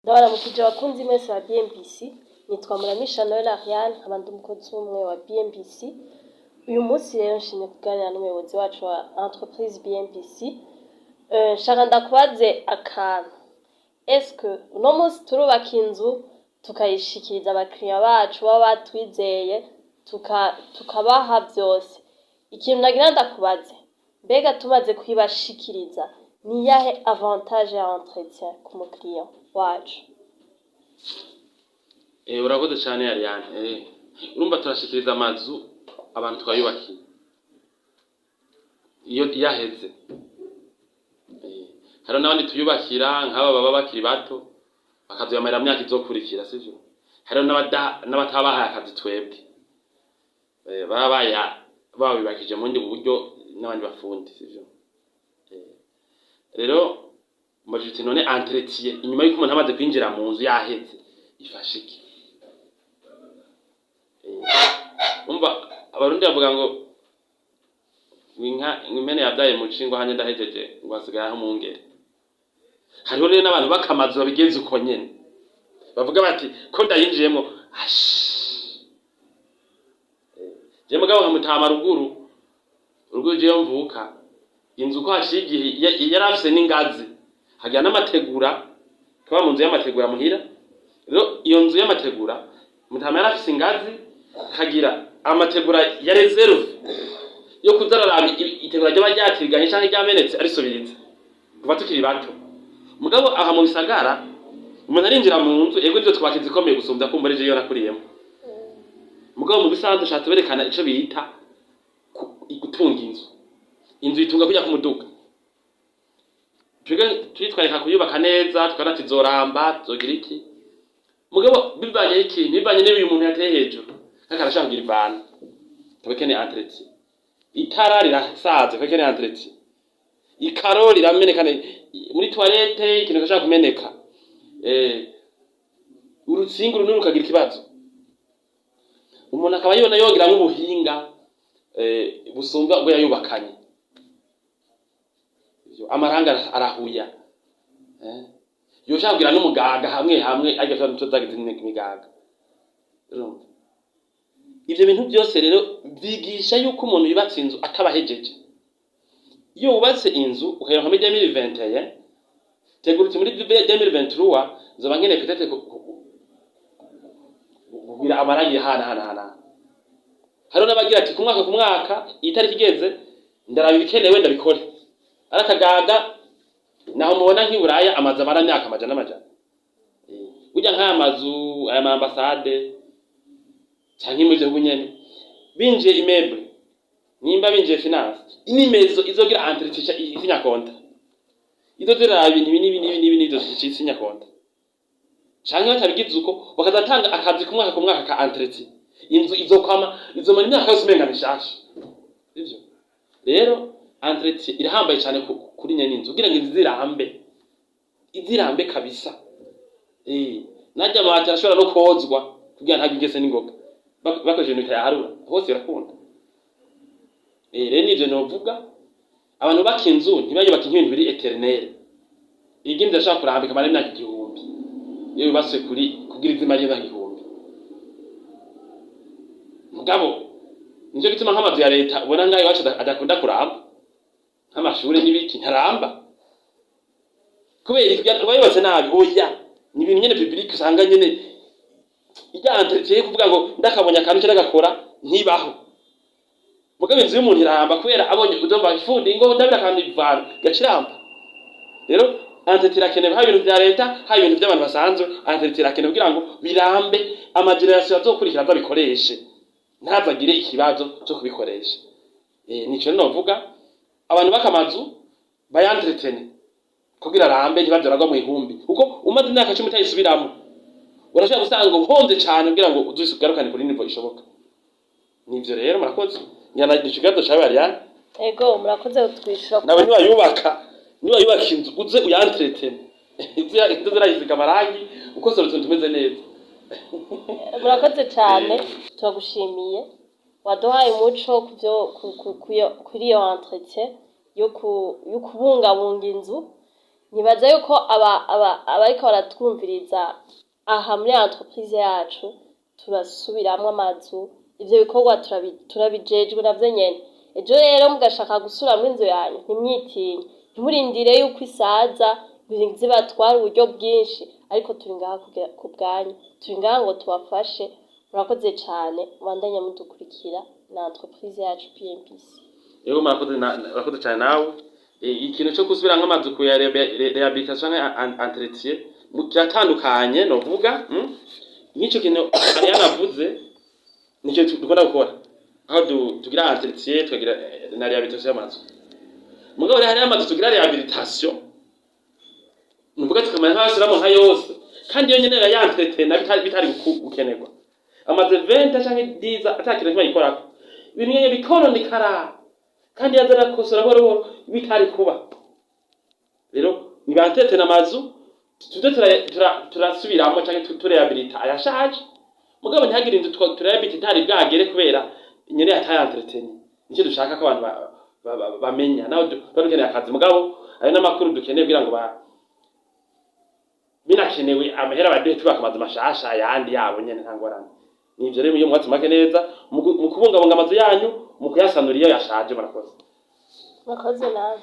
Ndabaramukije abakunzi mwese wa BMBC, nitwa Muramisha Noel Ariane, nkaba ndi umukozi umwe wa BMBC. Uyu munsi rero nshimye kuganira n'umuyobozi wacu wa entreprise BMBC. Nshaka ndakubaze akantu. Eske uno munsi turubaka inzu tukayishikiriza abakiriya bacu baba batwizeye tukabaha vyose. Ikintu nagira ndakubaze, mbega tumaze kwibashikiriza ni yahe avantage ya entretien ku mukiriya wacu? Urakoze cyane Ariane. Urumva turashikiriza amazu abantu twayubakiye iyo yaheze. Hari n'abandi tuyubakira nk'aba baba bakiri bato bakazoyamarira myaka izokurikira, sivyo? Hari n'abatabahaye akazi twebwe baba babibakije mu bundi buryo n'abandi bafundi, sivyo? Rero mbajije none entretien inyuma y'uko umuntu amaze kwinjira mu nzu yaheze ifashe iki? Umva abarundi bavuga ngo impene yabyaye mu nshingo hanye ndahejeje ngo hasigaye aho mungere. Hariho rero n'abantu bakamazu babigenza uko nyene bavuga bati ko ndayinjiyemo je mugabo nkamutama ruguru je mvuka inzu ko haciye igihe yarafise n'ingazi hagira n'amategura kaba mu nzu y'amategura muhira. Rero iyo nzu y'amategura mutama yarafise ingazi hagira amategura ya reserve yo kuzararaba itegura ry'aba ryatiriganye canke ryamenetse arisubiriza kuva tukiri bato. Mugabo aha mu bisagara umuntu arinjira mu nzu yego nivyo twakize ikomeye gusumvya kumva rije iyo nakuriyemo. Mugabo mu bisanzwe nshatse berekana ico bita gutunga inzu itunga kujya ku muduga. Twitwareka kuyubaka neza tukarati zoramba zogira iki. Mugabo bivanye iki bivanye n'uyu muntu yateye hejuru akarashangira ivana tabekene entretien. Itara rirasaze kwekene entretien. Ikaro riramenekana muri toilette ikintu gashaka kumeneka. Urutsingo runini rukagira ikibazo. Umuntu akaba yibona yongira nk'ubuhinga busumba ubwo yayubakanye. Amaranga arahuya. Yoshaka kugira n'umugaga hamwe agafata n'uto zagize n'imigaga. Ivyo bintu byose rero bigisha yuko umuntu yubatse inzu atabahejeje. Iyo wubatse inzu uhera nka 2021 tegurutse muri 2023 zoba nkene peut-être kugira amarangi hana. Hariho n'abagira ati ku mwaka itariki igeze ndaraba ibikenewe ndabikore. Arakagaga naho mubona nk'iburaya amazu amara myaka amajana. Burya nk'aya mazu aya ambassade canke mu gihugu nyene binje immeuble nimba binje finance inimezo izogira entretien isinya konta izo ziraba ibintu nizo zisinya konta canke batabigize uko bakazatanga akazi ku mwaka ka entretien inzu izomara imyaka yose umenga bishasha. Ivyo rero entretien irahambaye cyane kuri nyene inzu kugira ngo izirambe kabisa. Najya amabati arashobora no kozwa kugira ntagigese n'ingoga bakoje ibintu bitayaharura hose birakunda. Rero nivyo novuga abantu bakinzu ntibayubaka nk'ibintu biri eternel. Iginze ashaka kurambika mara imyaka 1000 iyo bibase kugira izima y'imyaka 1000. Mugabo nje gituma nk'amazu ya leta ubona ngayo wacu adakunda kuramba nk'amashuri n'ibiki ntaramba kubera ibyo bayubatse nabi. Oya ni ibintu nyene public usanga nyene ijya entretien kuvuga ngo ndakabonye akantu cyo ndagakora ntibaho. Mugabo inzu y'umuntu iramba kubera abonye udomba ifundi ngo ndabira kandi ivana gaciramba. Rero entretien irakenewe ha ibintu bya leta ha ibintu by'abantu basanzwe. Entretien irakenewe kugira ngo birambe amageneration azokurikira azabikoreshe ntazagire ikibazo cyo kubikoresha. Nico novuga abantu bakamazu bayentretene kugira rambe ntibazo ragwa mu ihumbi kuko umaze imyaka 10 utayisubiramo urashaka gusanga uhonze cyane kugira ngo uzugarukane kuri nivo ishoboka. Nivyo rero murakoze nyana ikigazo cyawe Ariane. Ego murakoze utwishura nawe niba yubaka inzu uze uyentretene izo zirayisiga amarangi uko solution tumeze neza. Murakoze cyane turagushimiye waduhaye umuco kuri iyo entretien yo kubungabunga inzu nibaza yuko abariko baratwumviriza aha muri entreprise yacu turasubiramwo amazu ivyo bikorwa turabijejwe navyo nyene ejo rero mugashaka gusubiramwo inzu yanyu ntimwitinye ntimurindire yuko isaza zibatwara uburyo bwinshi ariko turi ngaha ku bwanyu turi ngaha ngo tubafashe murakoze cane mubandanye mudukurikira na entreprise yacu PMPC. Yego murakoze cyane nawe ikintu cyo gusubira nk'amazu ku ya rehabilitation entretien kiratandukanye no vuga nk'icyo kintu ari yanavuze nicyo dukora gukora aho tugira entretien tugira na rehabilitation y'amazu mugabo rero hari amazu tugira rehabilitation nuvuga tukamenya nk'abasiramo nka yose kandi yo nyene ya entretien bitari gukenerwa amazu 20 canke 10 atakira kimwe yikorako ibintu nyene bikoronekara kandi yazana kosora boro bitari kuba rero nibantete namazu turasubiramo canke turehabilita ayashaje mugabo ntihagire inzu turehabilita itari bwagere kubera nyene yataye entretien nicyo dushaka ko abantu bamenya naho dukeneye akazi mugabo ayo n'amakuru dukeneye kugira ngo binakenewe amahera badehe tubaka amazu mashasha yandi yabo nyene ntangorane nivyo rero iyo mwatsi make neza mu kubungabunga amazu yanyu mu kuyasanura iyo yashaje murakoze nawe